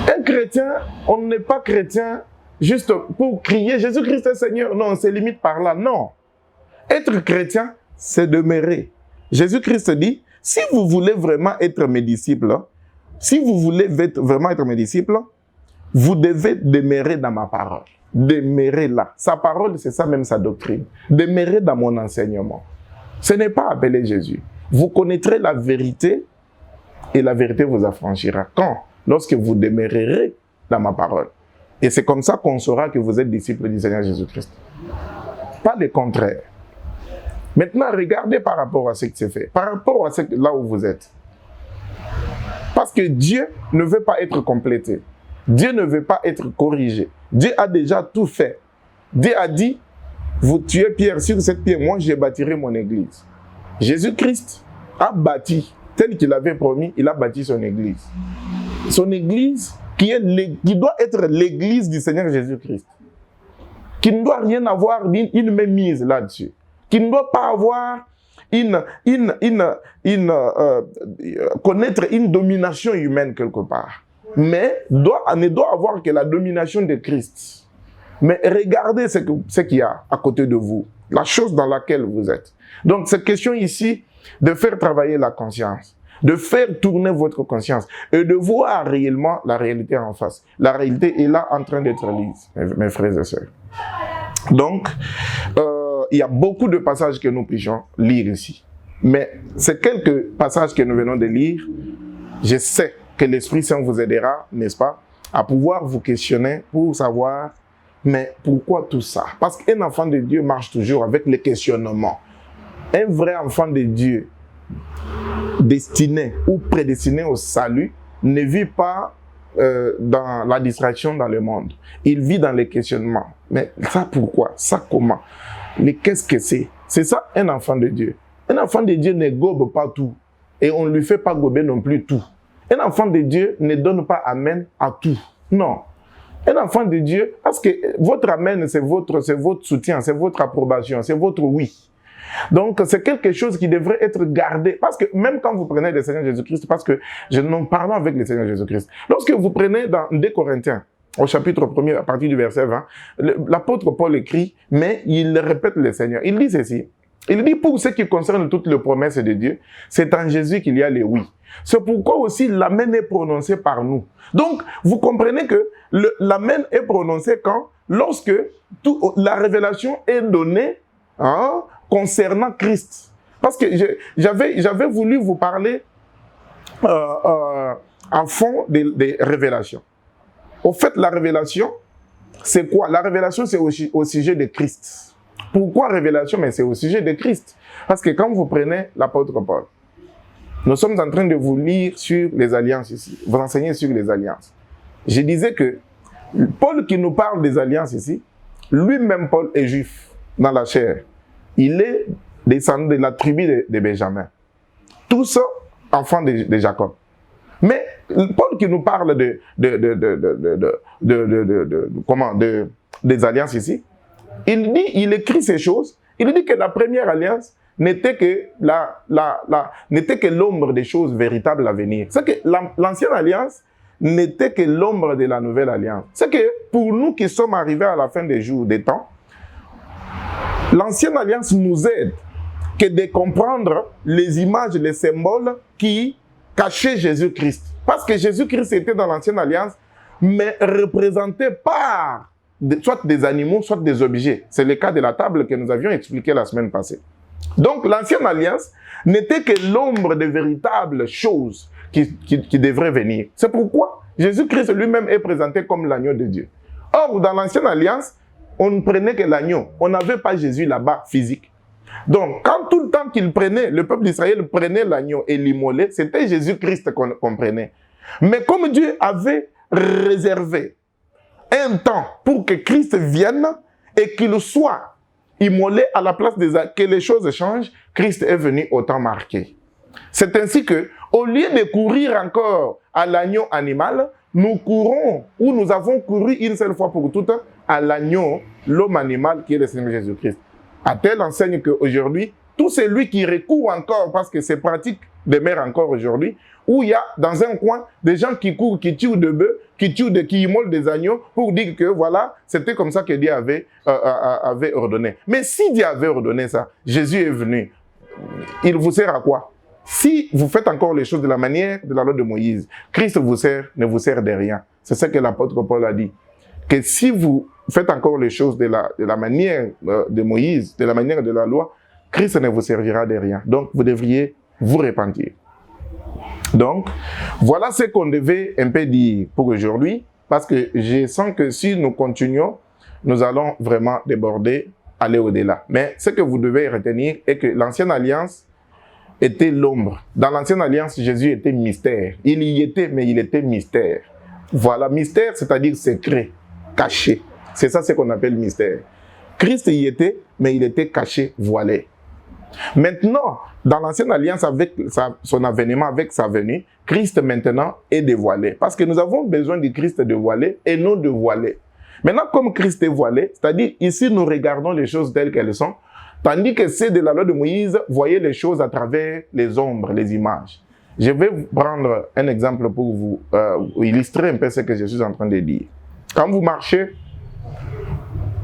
Un chrétien, on n'est pas chrétien juste pour crier Jésus-Christ est Seigneur. Non, on se limite par là. Non. Être chrétien, c'est demeurer. Jésus-Christ dit, si vous voulez vraiment être mes disciples, vous devez demeurer dans ma parole. Demeurer là. Sa parole, c'est ça même sa doctrine. Demeurer dans mon enseignement. Ce n'est pas appeler Jésus. Vous connaîtrez la vérité et la vérité vous affranchira. Quand? Lorsque vous demeurerez dans ma parole. Et c'est comme ça qu'on saura que vous êtes disciples du Seigneur Jésus-Christ. Pas le contraire. Maintenant, regardez par rapport à ce qui s'est fait, par rapport à là où vous êtes. Parce que Dieu ne veut pas être complété. Dieu ne veut pas être corrigé. Dieu a déjà tout fait. Dieu a dit, vous tuez Pierre, sur cette pierre, moi je bâtirai mon église. Jésus-Christ a bâti, tel qu'il avait promis, il a bâti son église. Son église qui doit être l'église du Seigneur Jésus-Christ. Qui ne doit rien avoir une mainmise là-dessus. Qui ne doit pas avoir connaître une domination humaine quelque part. Mais ne doit avoir que la domination de Christ. Mais regardez ce qu'il y a à côté de vous, la chose dans laquelle vous êtes. Donc, cette question ici, de faire travailler la conscience, de faire tourner votre conscience et de voir réellement la réalité en face. La réalité est là en train d'être lise, mes frères et sœurs. Donc, il y a beaucoup de passages que nous puissions lire ici. Mais ces quelques passages que nous venons de lire, je sais que l'Esprit Saint vous aidera, n'est-ce pas, à pouvoir vous questionner pour savoir, mais pourquoi tout ça? Parce qu'un enfant de Dieu marche toujours avec le questionnement. Un vrai enfant de Dieu, destiné ou prédestiné au salut, ne vit pas dans la distraction dans le monde. Il vit dans les questionnements. Mais ça pourquoi? Ça comment? Mais qu'est-ce que c'est? C'est ça un enfant de Dieu. Un enfant de Dieu ne gobe pas tout. Et on ne lui fait pas gober non plus tout. Un enfant de Dieu ne donne pas amen à tout. Non. Un enfant de Dieu, parce que votre amen, c'est votre soutien, c'est votre approbation, c'est votre oui. Donc, c'est quelque chose qui devrait être gardé. Parce que même quand vous prenez le Seigneur Jésus-Christ, parce que nous parlons avec le Seigneur Jésus-Christ. Lorsque vous prenez dans 2 Corinthiens, au chapitre 1er, à partir du verset 20, l'apôtre Paul écrit, mais il répète le Seigneur. Il dit ceci. Il dit, pour ce qui concerne toutes les promesses de Dieu, c'est en Jésus qu'il y a les oui. C'est pourquoi aussi l'amen est prononcé par nous. Donc, vous comprenez que l'amen est prononcé lorsque la révélation est donnée concernant Christ. Parce que j'avais voulu vous parler en fond des révélations. Au fait, la révélation, c'est quoi? La révélation, c'est au sujet de Christ. Pourquoi révélation? Mais c'est au sujet de Christ. Parce que quand vous prenez l'apôtre Paul, nous sommes en train de vous lire sur les alliances ici, vous enseigner sur les alliances. Je disais que Paul qui nous parle des alliances ici, lui-même Paul est juif dans la chair. Il est descendu de la tribu de Benjamin. Tous enfants de Jacob. Mais Paul qui nous parle des alliances ici, il écrit ces choses. Il dit que la première alliance n'était que l'ombre des choses véritables à venir. C'est que l'ancienne alliance n'était que l'ombre de la nouvelle alliance. C'est que pour nous qui sommes arrivés à la fin des jours, des temps, l'ancienne alliance nous aide que de comprendre les images, les symboles qui cachaient Jésus-Christ. Parce que Jésus-Christ était dans l'ancienne alliance, mais représenté par soit des animaux, soit des objets. C'est le cas de la table que nous avions expliqué la semaine passée. Donc, l'ancienne alliance n'était que l'ombre des véritables choses qui devraient venir. C'est pourquoi Jésus-Christ lui-même est présenté comme l'agneau de Dieu. Or, dans l'ancienne alliance, on ne prenait que l'agneau. On n'avait pas Jésus là-bas, physique. Donc, quand tout le temps le peuple d'Israël prenait l'agneau et l'immolait, c'était Jésus-Christ qu'on prenait. Mais comme Dieu avait réservé un temps pour que Christ vienne et qu'il soit immolé à la place que les choses changent, Christ est venu au temps marqué. C'est ainsi que, au lieu de courir encore à l'agneau animal, nous courons, ou nous avons couru une seule fois pour toutes, à l'agneau, l'homme animal qui est le Seigneur Jésus-Christ. À telle enseigne qu'aujourd'hui, tout celui qui recourt encore, parce que c'est pratique demeure encore aujourd'hui, où il y a dans un coin des gens qui courent, qui tuent des bœufs, qui immolent des agneaux pour dire que voilà, c'était comme ça que Dieu avait ordonné. Mais si Dieu avait ordonné ça, Jésus est venu, il vous sert à quoi? Si vous faites encore les choses de la manière de la loi de Moïse, Christ ne vous sert de rien. C'est ce que l'apôtre Paul a dit. Que si vous faites encore les choses de la manière de Moïse, de la manière de la loi, Christ ne vous servira de rien. Donc, vous devriez vous repentir. Donc, voilà ce qu'on devait un peu dire pour aujourd'hui. parce que je sens que si nous continuons, nous allons vraiment déborder, aller au-delà. Mais ce que vous devez retenir est que l'ancienne alliance était l'ombre. Dans l'ancienne alliance, Jésus était mystère. Il y était, mais il était mystère. Voilà, mystère, c'est-à-dire secret, caché. C'est ça ce qu'on appelle mystère. Christ y était, mais il était caché, voilé. Maintenant, dans l'ancienne alliance, avec son avènement, avec sa venue, Christ maintenant est dévoilé. Parce que nous avons besoin du Christ dévoilé et non de voilé. Maintenant, comme Christ est voilé, c'est-à-dire ici nous regardons les choses telles qu'elles sont, tandis que ceux de la loi de Moïse voyaient les choses à travers les ombres, les images. Je vais vous prendre un exemple pour vous illustrer un peu ce que je suis en train de dire. Quand vous marchez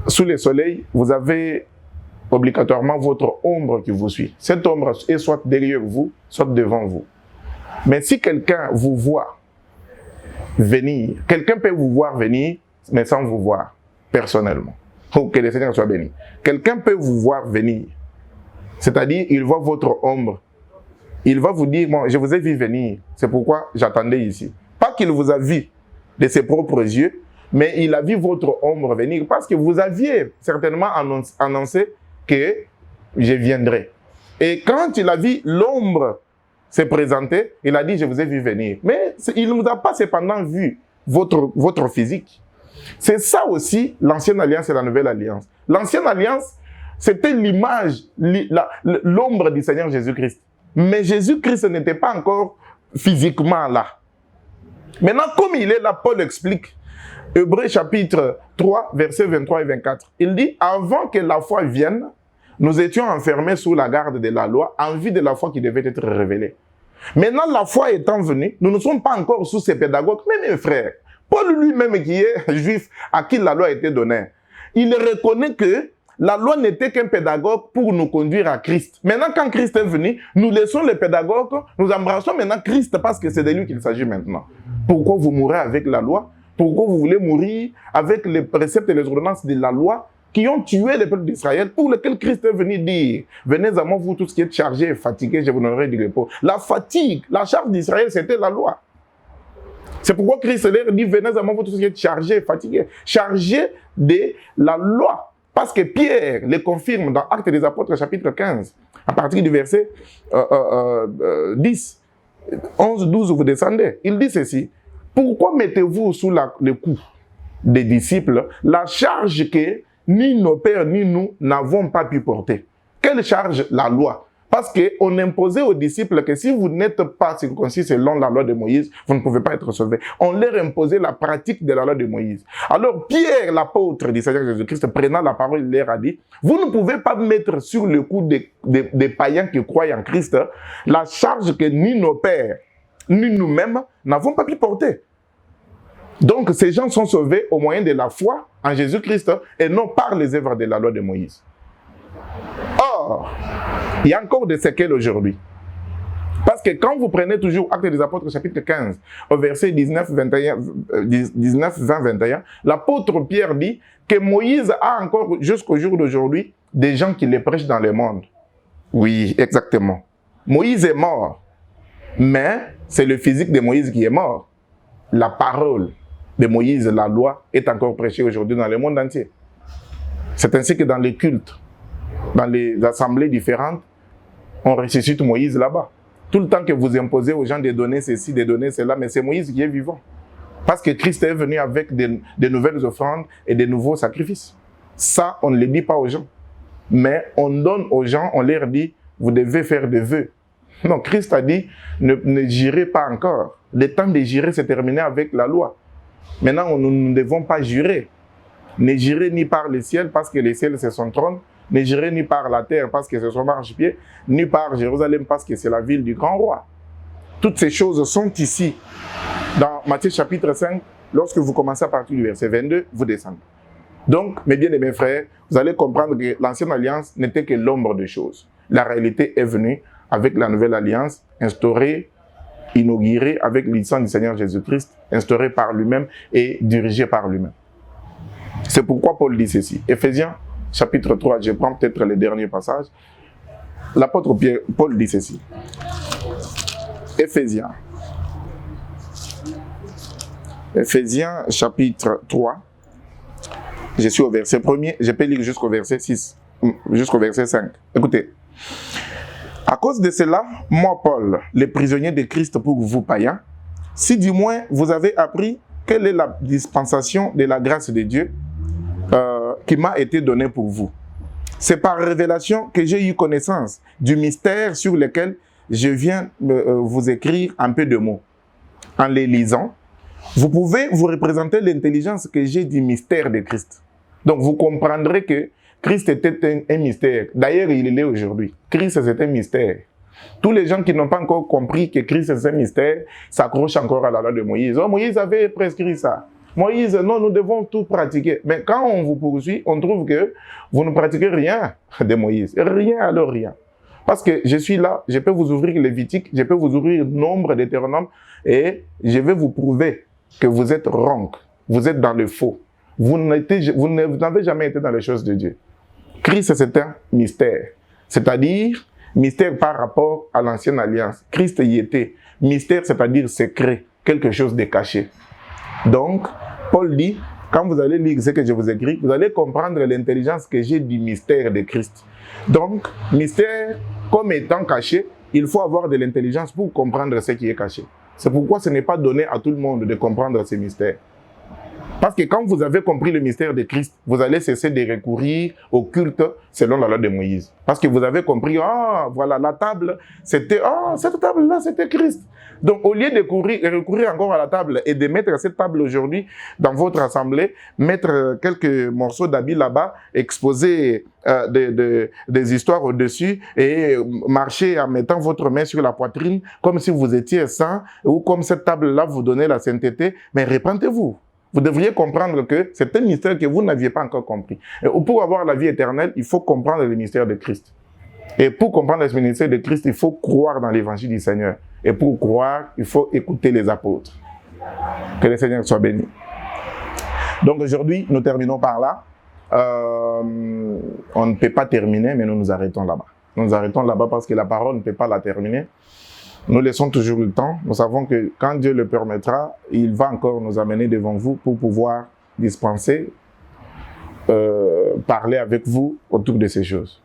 sous le soleil, vous avez obligatoirement votre ombre qui vous suit. Cette ombre est soit derrière vous, soit devant vous. Mais si quelqu'un vous voit venir, quelqu'un peut vous voir venir, mais sans vous voir personnellement. Oh, que le Seigneur soit béni. Quelqu'un peut vous voir venir. C'est-à-dire, il voit votre ombre. Il va vous dire, bon, je vous ai vu venir. C'est pourquoi j'attendais ici. Pas qu'il vous a vu de ses propres yeux, mais il a vu votre ombre venir parce que vous aviez certainement annoncé que je viendrai. Et quand il a vu l'ombre se présenter, il a dit, je vous ai vu venir. Mais il ne vous a pas cependant vu votre physique. C'est ça aussi l'ancienne alliance et la nouvelle alliance. L'ancienne alliance, c'était l'image, l'ombre du Seigneur Jésus-Christ. Mais Jésus-Christ n'était pas encore physiquement là. Maintenant, comme il est là, Paul explique, Hébreux chapitre 3, versets 23 et 24. Il dit, avant que la foi vienne, nous étions enfermés sous la garde de la loi, en vue de la foi qui devait être révélée. Maintenant, la foi étant venue, nous ne sommes pas encore sous ces pédagogues, mais mes frères. Paul lui-même qui est juif, à qui la loi a été donnée, il reconnaît que la loi n'était qu'un pédagogue pour nous conduire à Christ. Maintenant, quand Christ est venu, nous laissons les pédagogues, nous embrassons maintenant Christ parce que c'est de lui qu'il s'agit maintenant. Pourquoi vous mourrez avec la loi? Pourquoi vous voulez mourir avec les préceptes et les ordonnances de la loi qui ont tué le peuple d'Israël, pour lequel Christ est venu dire, venez à moi vous tous qui êtes chargés et fatigués, je vous donnerai du repos. La fatigue, la charge d'Israël, c'était la loi. C'est pourquoi Christ leur dit, venez à moi vous tous qui êtes chargés et fatigués. Chargés de la loi. Parce que Pierre le confirme dans Actes des Apôtres, chapitre 15, à partir du verset 10, 11, 12, vous descendez. Il dit ceci, pourquoi mettez-vous sous le coup des disciples la charge que ni nos pères ni nous n'avons pas pu porter? Quelle charge? La loi. Parce qu'on imposait aux disciples que si vous n'êtes pas circoncis selon la loi de Moïse, vous ne pouvez pas être sauvés. On leur imposait la pratique de la loi de Moïse. Alors Pierre, l'apôtre du Seigneur Jésus-Christ, prenant la parole, il leur a dit, vous ne pouvez pas mettre sur le cou des païens qui croient en Christ la charge que ni nos pères, ni nous-mêmes n'avons pas pu porter. Donc ces gens sont sauvés au moyen de la foi en Jésus-Christ et non par les œuvres de la loi de Moïse. Or, il y a encore des séquelles aujourd'hui. Parce que quand vous prenez toujours Actes des Apôtres, chapitre 15, au verset 19, 20, 21, l'apôtre Pierre dit que Moïse a encore, jusqu'au jour d'aujourd'hui, des gens qui les prêchent dans le monde. Oui, exactement. Moïse est mort, mais c'est le physique de Moïse qui est mort. La parole de Moïse, la loi, est encore prêchée aujourd'hui dans le monde entier. C'est ainsi que dans les cultes, dans les assemblées différentes, on ressuscite Moïse là-bas. Tout le temps que vous imposez aux gens de donner ceci, de donner cela, mais c'est Moïse qui est vivant. Parce que Christ est venu avec de nouvelles offrandes et de nouveaux sacrifices. Ça, on ne le dit pas aux gens. Mais on donne aux gens, on leur dit, vous devez faire des vœux. Non, Christ a dit, ne jurez pas encore. Le temps de jurer, c'est terminé avec la loi. Maintenant, nous ne devons pas jurer. Ne jurez ni par le ciel, parce que le ciel, c'est son trône. Ne jurez ni par la terre, parce que c'est son marchepied. Ni par Jérusalem, parce que c'est la ville du grand roi. Toutes ces choses sont ici. Dans Matthieu chapitre 5, lorsque vous commencez à partir du verset 22, vous descendez. Donc, mes bien-aimés frères, vous allez comprendre que l'ancienne alliance n'était que l'ombre des choses. La réalité est venue avec la nouvelle alliance, instaurée, inaugurée avec le sang du Seigneur Jésus-Christ, instaurée par lui-même et dirigée par lui-même. C'est pourquoi Paul dit ceci. Éphésiens chapitre 3, je prends peut-être le dernier passage. L'apôtre Paul dit ceci. Éphésiens Ephésiens chapitre 3. Je suis au verset 1er. Je peux lire jusqu'au verset 6, jusqu'au verset 5. Écoutez. À cause de cela, moi, Paul, le prisonnier de Christ pour vous païens, si du moins vous avez appris quelle est la dispensation de la grâce de Dieu qui m'a été donnée pour vous. C'est par révélation que j'ai eu connaissance du mystère sur lequel je viens vous écrire un peu de mots. En les lisant, vous pouvez vous représenter l'intelligence que j'ai du mystère de Christ. Donc vous comprendrez que Christ était un mystère. D'ailleurs, il l'est aujourd'hui. Christ, c'est un mystère. Tous les gens qui n'ont pas encore compris que Christ, c'est un mystère, s'accrochent encore à la loi de Moïse. Oh, Moïse avait prescrit ça. Moïse, non, nous devons tout pratiquer. Mais quand on vous poursuit, on trouve que vous ne pratiquez rien de Moïse. Rien, alors rien. Parce que je suis là, je peux vous ouvrir Lévitique, je peux vous ouvrir Nombre, Deutéronome, et je vais vous prouver que vous êtes ronc, vous êtes dans le faux. Vous n'avez jamais été dans les choses de Dieu. Christ, c'est un mystère. C'est-à-dire, mystère par rapport à l'ancienne alliance. Christ y était. Mystère, c'est-à-dire secret, quelque chose de caché. Donc, Paul dit, quand vous allez lire ce que je vous écris, vous allez comprendre l'intelligence que j'ai du mystère de Christ. Donc, mystère, comme étant caché, il faut avoir de l'intelligence pour comprendre ce qui est caché. C'est pourquoi ce n'est pas donné à tout le monde de comprendre ces mystères. Parce que quand vous avez compris le mystère de Christ, vous allez cesser de recourir au culte selon la loi de Moïse. Parce que vous avez compris, voilà, la table, c'était, cette table-là, c'était Christ. Donc, au lieu de recourir encore à la table et de mettre cette table aujourd'hui dans votre assemblée, mettre quelques morceaux d'habits là-bas, exposer des histoires au-dessus et marcher en mettant votre main sur la poitrine comme si vous étiez saint ou comme cette table-là vous donnait la sainteté, mais repentez-vous. Vous devriez comprendre que c'est un mystère que vous n'aviez pas encore compris. Et pour avoir la vie éternelle, il faut comprendre le mystère de Christ. Et pour comprendre le mystère de Christ, il faut croire dans l'évangile du Seigneur. Et pour croire, il faut écouter les apôtres. Que le Seigneur soit béni. Donc aujourd'hui, nous terminons par là. On ne peut pas terminer, mais nous nous arrêtons là-bas. Nous nous arrêtons là-bas parce que la parole ne peut pas la terminer. Nous laissons toujours le temps. Nous savons que quand Dieu le permettra, il va encore nous amener devant vous pour pouvoir dispenser, parler avec vous autour de ces choses.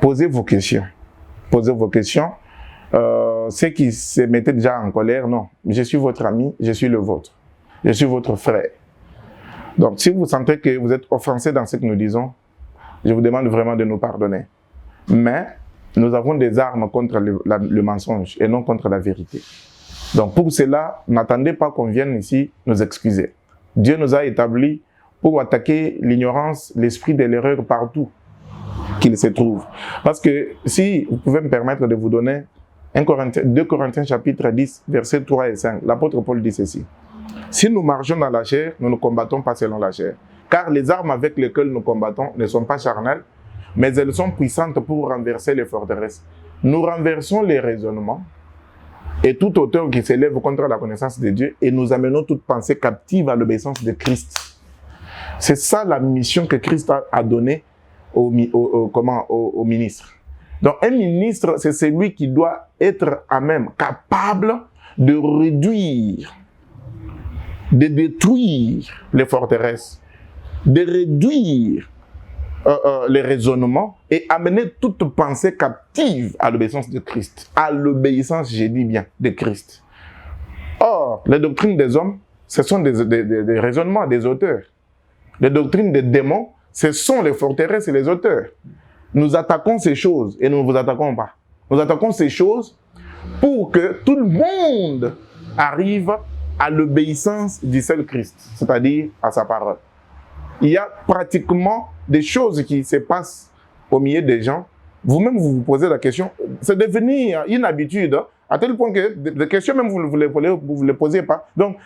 Posez vos questions. Posez vos questions. Ceux qui se mettaient déjà en colère, non. Je suis votre ami, je suis le vôtre. Je suis votre frère. Donc, si vous sentez que vous êtes offensé dans ce que nous disons, je vous demande vraiment de nous pardonner. Mais nous avons des armes contre le mensonge et non contre la vérité. Donc pour cela, n'attendez pas qu'on vienne ici nous excuser. Dieu nous a établis pour attaquer l'ignorance, l'esprit de l'erreur partout qu'il se trouve. Parce que si vous pouvez me permettre de vous donner 2 Corinthiens chapitre 10, versets 3 et 5, l'apôtre Paul dit ceci. Si nous marchons dans la chair, nous ne combattons pas selon la chair. Car les armes avec lesquelles nous combattons ne sont pas charnelles, mais elles sont puissantes pour renverser les forteresses. Nous renversons les raisonnements et toute hauteur qui s'élève contre la connaissance de Dieu et nous amenons toute pensée captive à l'obéissance de Christ. C'est ça la mission que Christ a donnée au ministre. Donc un ministre, c'est celui qui doit être à même capable de réduire, de détruire les forteresses, de réduire les raisonnements et amener toute pensée captive à l'obéissance de Christ. À l'obéissance, j'ai dit bien, de Christ. Or, les doctrines des hommes, ce sont des raisonnements des auteurs. Les doctrines des démons, ce sont les forteresses et les auteurs. Nous attaquons ces choses et nous ne vous attaquons pas. Nous attaquons ces choses pour que tout le monde arrive à l'obéissance du seul Christ, c'est-à-dire à sa parole. Il y a pratiquement des choses qui se passent au milieu des gens. Vous-même, vous vous posez la question. C'est devenu une habitude, à tel point que des questions, même vous ne les posez pas. Donc,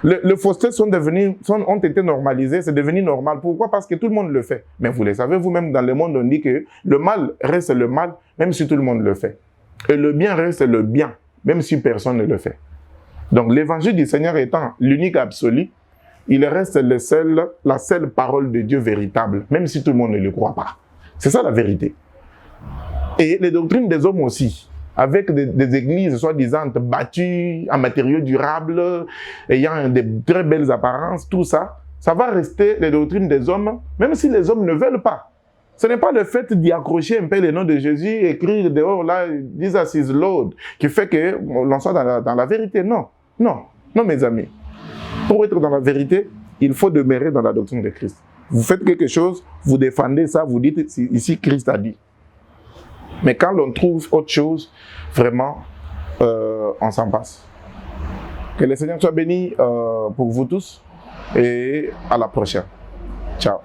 les faussetés ont été normalisées, c'est devenu normal. Pourquoi? Parce que tout le monde le fait. Mais vous le savez, vous-même, dans le monde, on dit que le mal reste le mal, même si tout le monde le fait. Et le bien reste le bien, même si personne ne le fait. Donc, l'évangile du Seigneur étant l'unique absolu, il reste la seule parole de Dieu véritable, même si tout le monde ne le croit pas. C'est ça la vérité. Et les doctrines des hommes aussi. avec des églises soi-disant bâties en matériaux durables, ayant de très belles apparences, tout ça, ça va rester les doctrines des hommes, même si les hommes ne veulent pas. Ce n'est pas le fait d'y accrocher un peu le nom de Jésus, écrire dehors là, Jesus is Lord, qui fait que l'on soit dans la vérité. Non, non, non mes amis. Pour être dans la vérité, il faut demeurer dans la doctrine de Christ. Vous faites quelque chose, vous défendez ça, vous dites ici Christ a dit. Mais quand l'on trouve autre chose, vraiment, on s'en passe. Que le Seigneur soit béni pour vous tous et à la prochaine. Ciao.